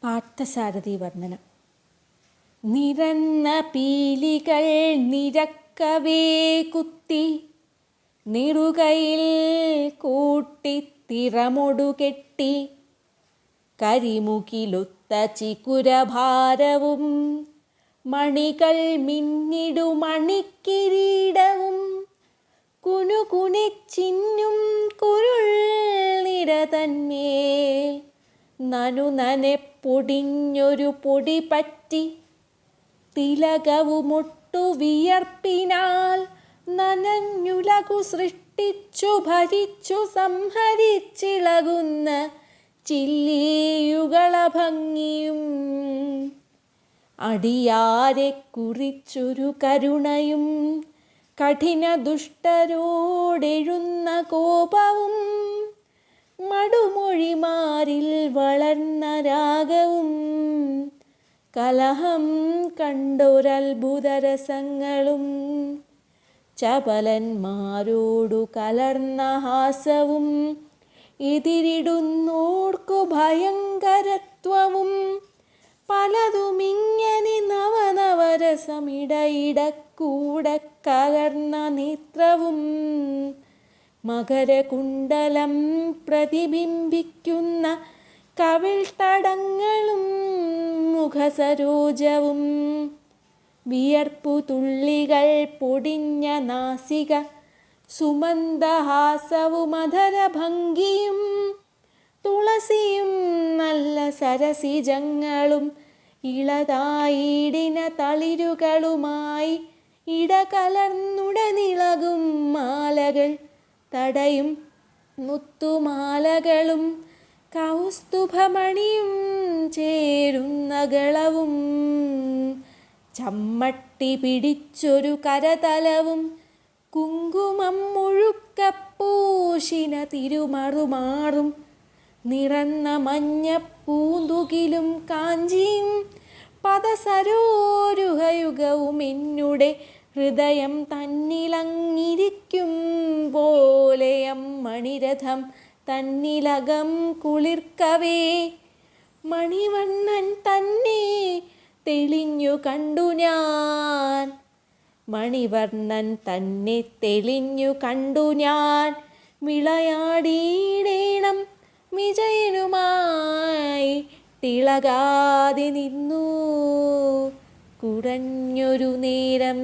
പാർത്ഥസാരഥി വർണ്ണനം. നിറന്ന പീലികൾ നിരക്കവേ കുത്തി നിറുകയിൽ കൂട്ടി തിറമൊടുകെട്ടി കരിമുകിലൊത്ത ചിക്കുരഭാരവും മണികൾ മിന്നിടുമണിക്കിരീടവും കുനുകുണിച്ചിന്നും കുരുൾ നിര തന്മേൽ നനുനനെ പൊടിഞ്ഞൊരു പൊടി പറ്റി തിലകവുമൊട്ടു വിയർപ്പിനാൽ നനഞ്ഞുലകു സൃഷ്ടിച്ചു ഭരിച്ചു സംഹരിച്ചിളകുന്ന ചില്ലിയുകള ഭംഗിയും അടിയാരെ കുറിച്ചൊരു കരുണയും കഠിന ദുഷ്ടരോടെഴുന്ന കോപവും മടുമൊഴിമാരിൽ വളർന്ന രാഗവും കലഹം കണ്ടൊരത്ഭുതരസങ്ങളും ചപലന്മാരോടു കലർന്ന ഹാസവും എതിരിടുന്നോർക്കു ഭയങ്കരത്വവും പലതുമിങ്ങനെ നവനവരസമിടയിടക്കൂടെ കലർന്ന നേത്രവും മകരകുണ്ടലം പ്രതിബിംബിക്കുന്ന കവിൾത്തടങ്ങളും മുഖസരോജവും വിയർപ്പു തുള്ളികൾ പൊടിഞ്ഞ നാസിക സുമന്ദഹാസവും അധരഭംഗിയും തുളസിയും നല്ല സരസിജങ്ങളും ഇളതായിടിന തളിരുകളുമായി ഇടകലർന്നുടനിളകും മാലകൾ തടയും മുത്തുമാലകളും കൗസ്തുഭമണിയും ചേരുന്ന ഗളവും ചമ്മട്ടി പിടിച്ചൊരു കരതലവും കുങ്കുമം മുഴുക്കപ്പൂശിന തിരുമറുമാറും നിറന്ന മഞ്ഞപ്പൂന്തുകിലും കാഞ്ചിയും പദസരോരുഹയുഗവും എന്നുടെ ഹൃദയം തന്നിലങ്ങിരിക്കും പോലെയം മണിരഥം തന്നിലകം കുളിർക്കവേ മണിവണ്ണൻ തന്നെ തെളിഞ്ഞു കണ്ടു ഞാൻ. മണിവർണ്ണൻ തന്നെ തെളിഞ്ഞു കണ്ടു ഞാൻ വിളയാടിയിടേണം വിജയനുമായി തിളകാതെ നിന്നു കുടഞ്ഞൊരു നേരം.